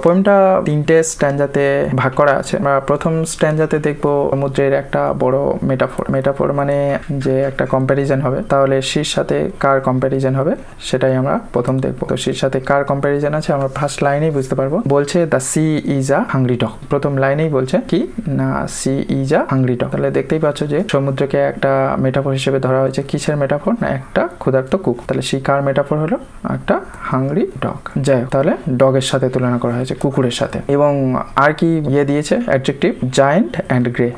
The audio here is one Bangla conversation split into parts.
পোয়েমটা 3টে স্ট্যাঞ্জাতে ভাগ করা আছে। আমরা প্রথম স্ট্যাঞ্জাতে দেখবো সমুদ্রের একটা বড় মেটাফোর মানে যে একটা কম্প্যারিজন হবে, তাহলে সির সাথে কার কম্প্যারিজন হবে সেটাই আমরা প্রথম দেখবো। তো সির সাথে কার কম্প্যারিজন আছে আমরা ফার্স্ট লাইনেই বুঝতে পারবো। বলছে the sea is a hungry dog, প্রথম লাইনেই বলছে কি না sea is a hungry dog. তাহলে দেখতেই পাচ্ছ যে সমুদ্রকে একটা মেটাফোর হিসেবে ধরা হয়েছে। কিসের মেটাফোর? না একটা ক্ষুধার্ত কুকুর। তাহলে সি কার মেটাফোর হলো? একটা হাংরি ডগ। যাই হোক, তাহলে ডগের সাথে তুলনা করা হয়েছে কুকুরের সাথে। এবং আর কি দিয়েছে অ্যাডজেক্টিভ? জায়ান্ট অ্যান্ড গ্রে,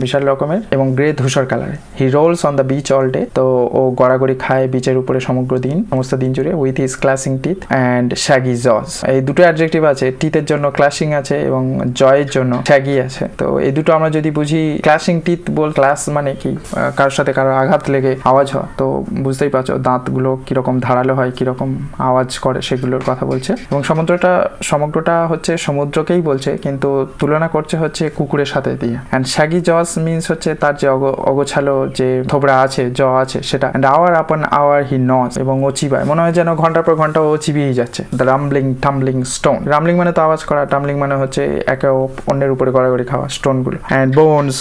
বিশাল রকমের, এবং গ্রে ধূসর কালারে। He rolls on the beach all day, তো ও গড়াগড়ি খায় বিচের উপরে সমস্ত দিন জুড়ে। With his clashing teeth and shaggy jaws, এই দুটো অ্যাডজেক্টিভ আছে। টিথের জন্য ক্লাসিং আছে এবং জয়ের জন্য শ্যাগি আছে। তো এই দুটো আমরা যদি বুঝি, ক্লাসিং টিথ ক্লাস মানে কি? কারোর সাথে কারো আঘাত লেগে আওয়াজ হয়, তো বুঝতেই পারছো দাঁতগুলো কিরকম ধারালো হয়, কিরকম আওয়াজ করে, সেগুলোর কথা বলছে। এবং সমগ্রটা হচ্ছে সমুদ্রকেই বলছে, কিন্তু তুলনা করছে হচ্ছে কুকুরের সাথে দিয়ে। অ্যান্ড শ্যাগি জস মিনস হচ্ছে তার যে অগোছালো যে থোবড়া আছে, জ আছে সেটা। অ্যান্ড আওয়ার আপন আওয়ার হি নস, এবং ও চিবায়, মনে হয় যেন ঘন্টার পর ঘন্টা ও চিবিয়েই যাচ্ছে। The rumbling tumbling stone, rumbling মানে তো আওয়াজ করা, টাম্বলিং মানে হচ্ছে একে অন্যের উপরে গড়াগড়ি খাওয়া স্টোনগুলো। And bones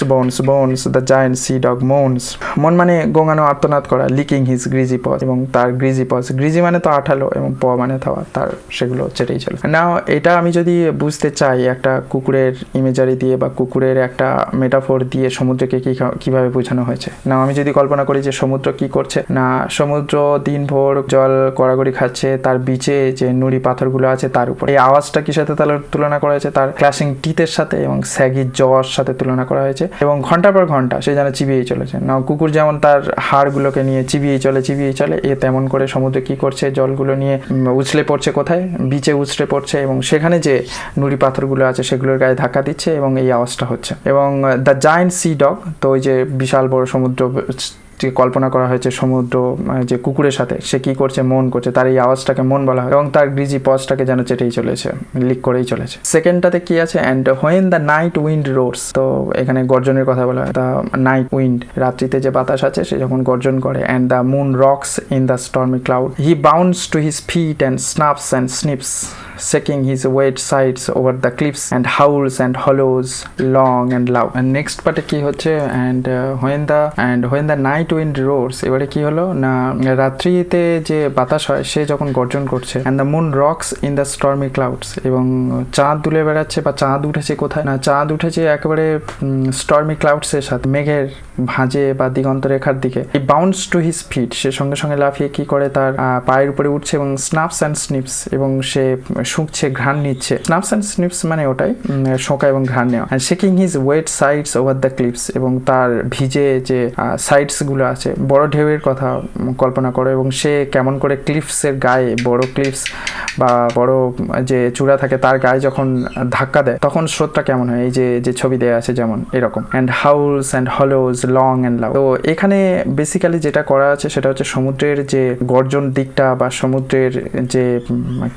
the giant sea dog moans, মন মানে গোঙানো আর্তনাদ করা। লিকিং হিজ গ্রিজি পজ, এবং তার গ্রিজি মানে তো আঠালো, এবং প মানে থাওয়া, তার সেগুলো চেটেই চলে। না এটা আমি যদি বুঝতে চাই একটা কুকুরের ইমেজারি দিয়ে বা কুকুরের একটা মেটাফোর দিয়ে সমুদ্রকে কিভাবে বোঝানো হয়েছে, না আমি যদি কল্পনা করি যে সমুদ্র কি করছে, না সমুদ্র দিনভর জল গড়াগড়ি খাচ্ছে তার বিচে যে নুড়ি পাথরগুলো আছে তার উপর। এই আওয়াজটা কি সাথে তাহলে তুলনা করা হয়েছে? তার ক্লাসিং টিথের সাথে এবং স্যাগি জর সাথে তুলনা করা হয়েছে। এবং ঘন্টার পর ঘন্টা সে যেন চিবিয়েই চলেছে। না কুকুর যেমন তার হাড়গুলোকে নিয়ে চিবিয়েই চলে, এ তেমন করে সমুদ্রে কি করছে? জলগুলো নিয়ে উছলে পড়ছে, কোথায়? বিচে উছলে পড়ছে, এবং সেখানে যে নুড়ি পাথরগুলো আছে সেগুলোর গায়ে ধাক্কা দিচ্ছে, এবং এই আওয়াজটা হচ্ছে। এবং দ্য জায়ান্ট সি ডগ, তো ওই যে বিশাল বড় সমুদ্র যে কল্পনা করা হয়েছে সমুদ্র যে কুকুরের সাথে, সে কি করছে? মন করছে, তার এই আওয়াজটাকে মন বলা হয়। এবং তার গ্রিজি পজটাকে যেন চেটেই চলেছে, লিক করেই চলেছে। সেকেন্ডটাতে কি আছে? And when the night wind roars, তো এখানে গর্জনের কথা বলা হয়। দ্য নাইট উইন্ড, রাত্রিতে যে বাতাস আছে সে যখন গর্জন করে। And the moon rocks in the stormy cloud, he bounds to his feet and snaps and snips, shaking his wet sides over the cliffs and howls and hollows long and loud. And next পার্টে কি হচ্ছে? and when the night wind roars, এবারে কি হলো না রাত্রিতে যে বাতাস হয় সে যখন গর্জন করছে। and the moon rocks in the stormy clouds, এবং চাঁদ দুলে বেড়াচ্ছে, বা চাঁদ উঠেছে কোথায়? না চাঁদ উঠেছে একেবারে স্টর্মি ক্লাউডস এর সাথে, মেঘের ভাঁজে বা দিগন্ত রেখার দিকে। he bounds to his feet, সে সঙ্গে সঙ্গে লাফিয়ে কি করে? তার পায়ের উপরে উঠছে, এবং snaps and snips, এবং সে শুঁকছে, ঘ্রাণ নিচ্ছে। স্নাপস অ্যান্ড স্নিপস মানে ওটাই শোঁকা এবং ঘ্রাণ নেওয়া। And shaking his wet sides over the cliffs, এবং তার ভিজে যে সাইডস গুলো আছে, বড় ঢেউয়ের কথা কল্পনা করো, এবং সে কেমন করে ক্লিপসের গায়ে, বড় ক্লিপস বা বড় যে চূড়া থাকে তার গায়ে যখন ধাক্কা দেয় তখন স্রোতটা কেমন হয়, এই যে ছবি দেওয়া আছে যেমন এরকম। And Howl's and hollows long and loud, তো এখানে বেসিক্যালি যেটা করা আছে সেটা হচ্ছে সমুদ্রের যে গর্জন দিকটা বা সমুদ্রের যে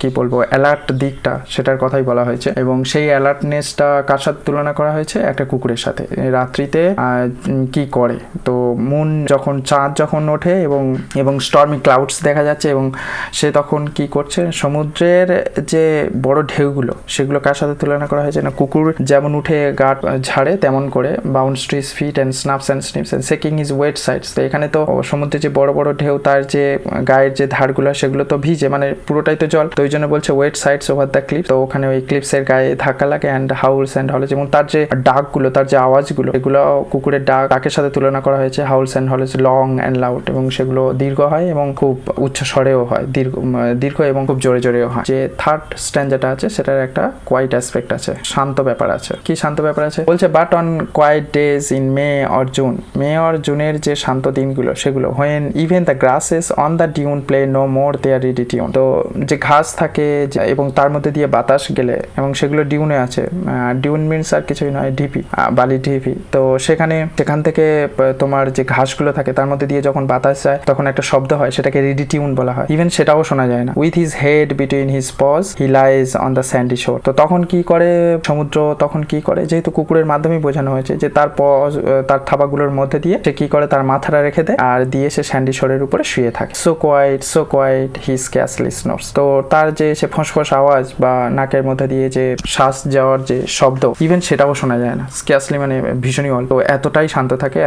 কি বলবো অ্যালার্ট দিকটা, সেটার কথাই বলা হয়েছে। এবং সেই অ্যালার্টনেসটা কার সাথে তুলনা করা হয়েছে? একটা কুকুরের সাথে। রাত্রিতে কি করে? তো মুন যখন, চাঁদ যখন ওঠে এবং স্টর্মি ক্লাউডস দেখা যাচ্ছে, এবং সে তখন কি করছে? সমুদ্রের যে বড় ঢেউগুলো সেগুলো কার সাথে তুলনা করা হয়েছে? না কুকুর যেমন উঠে গা ঝাড়ে তেমন করে bounds to his feet and snaps and snips and shaking his wet sides. তো এখানে তো সমুদ্রের যে বড় বড় ঢেউ তার যে গায়ের যে ধারগুলো সেগুলো তো ভিজে, মানে পুরোটাই তো জল, তো ওই জন্য বলছে wet sides over the cliff, তো ওখানে ওই ক্লিপসের গায়ে ধাক্কা লাগে। অ্যান্ড হাউলস অ্যান্ড হলেজ, এবং তার যে ডাকগুলো, তার যে আওয়াজগুলো, এগুলো কুকুরের ডাকের সাথে তুলনা করা হয়েছে। Howls and hollers long and loud, এবং সেগুলো দীর্ঘ হয় এবং খুব উচ্চ স্বরেও হয়, দীর্ঘ এবং খুব জোরে জোরেও হয়। যে থার্ড স্ট্যান্ডাটা আছে সেটার একটা কোয়াইট অ্যাসপেক্ট আছে, শান্ত ব্যাপার আছে। কি শান্ত ব্যাপার আছে? বলছে but on quiet days in May or জুনের যে শান্ত দিনগুলো সেগুলো, when even the grasses on the dune play no more their reedy tune, তো যে ঘাস থাকে এবং তার মধ্যে দিয়ে বাতাস গেলে, এবং সেগুলো ডিউনে আছে। ডিউন মিনস আর কিছুই নয়, ঢিপি, বালি ঢিপি। তো সেখান থেকে তোমার যে ঘাসগুলো থাকে তার মধ্যে দিয়ে যখন বাতাস যায় তখন একটা শব্দ হয়, সেটাকে রেডি টিউন বলা হয়। ইভেন সেটাও শোনা যায় না। With his head between his pause he lies on the Sandy শোর, তো তখন কি করে সমুদ্র? তখন কি করে? যেহেতু কুকুরের মাধ্যমেই বোঝানো হয়েছে যে তার পজ, তার থাবা পাগুলোর মধ্যে দিয়ে সে কি করে তার মাথাটা রেখে দেয় আর দিয়ে সে স্যান্ডি শোরের উপরে শুয়ে থাকে। সো কোয়াইট হি স্ক্যারসলি স্নোরস। তো তার যে সে ফোঁস আওয়াজ বা নাকের মধ্যে দিয়ে যে শ্বাস যাওয়ার যে শব্দ ইভেন সেটাও শোনা যায় না। স্ক্যারসলি মানে ভীষণই অল্প, এতটাই শান্ত থাকে।